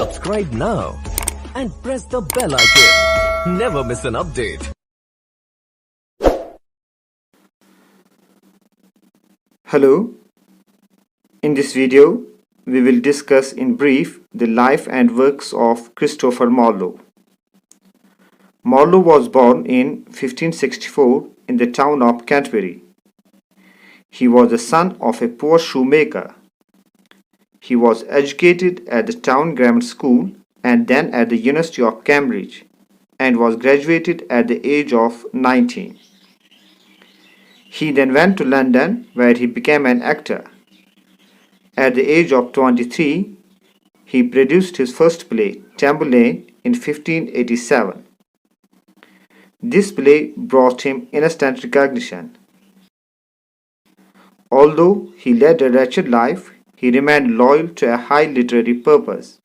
Subscribe now and press the bell icon. Never miss an update. Hello. In this video, we will discuss in brief the life and works of Christopher Marlowe. Marlowe was born in 1564 in the town of Canterbury. He was the son of a poor shoemaker. He was educated at the town grammar school and then at the University of Cambridge, and was graduated at the age of 19. He then went to London, where he became an actor. At the age of 23, he produced his first play, Tamburlaine, in 1587. This play brought him instant recognition. Although he led a wretched life, he remained loyal to a high literary purpose.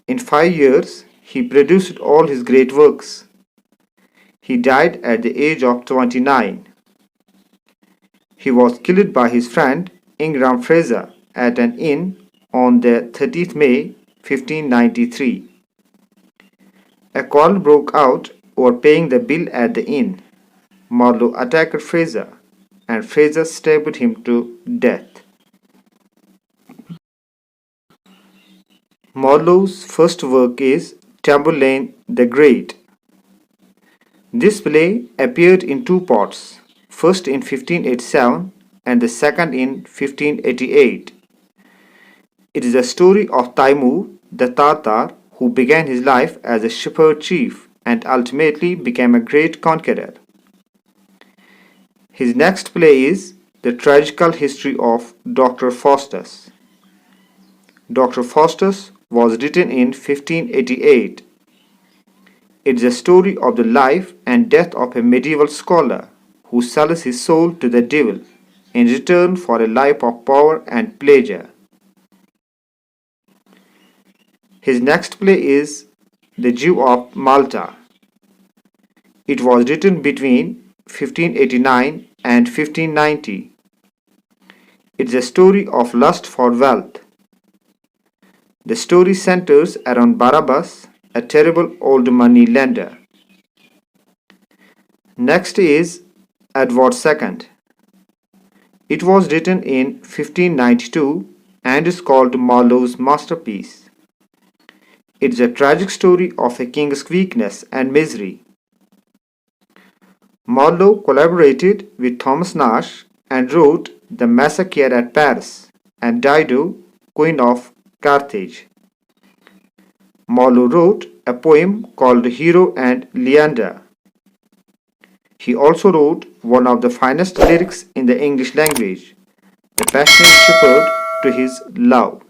In 5 years, he produced all his great works. He died at the age of 29. He was killed by his friend Ingram Fraser at an inn on the 30th May 1593. A quarrel broke out over paying the bill at the inn. Marlowe attacked Fraser, and Fraser stabbed him to death. Marlowe's first work is Tamburlaine the Great. This play appeared in 2 parts, first in 1587 and the second in 1588. It is a story of Taimur the Tatar, who began his life as a shepherd chief and ultimately became a great conqueror. His next play is The Tragical History of Dr. Faustus. Dr. Faustus was written in 1588. It is a story of the life and death of a medieval scholar who sells his soul to the devil in return for a life of power and pleasure. His next play is The Jew of Malta. It was written between 1589 and 1590. It is a story of lust for wealth. The story centers around Barabbas, a terrible old money lender. Next is Edward II. It was written in 1592 and is called Marlowe's masterpiece. It is a tragic story of a king's weakness and misery. Marlowe collaborated with Thomas Nash and wrote The Massacre at Paris and Dido, Queen of Carthage. Marlowe wrote a poem called Hero and Leander. He also wrote one of the finest lyrics in the English language, The Passionate Shepherd to His Love.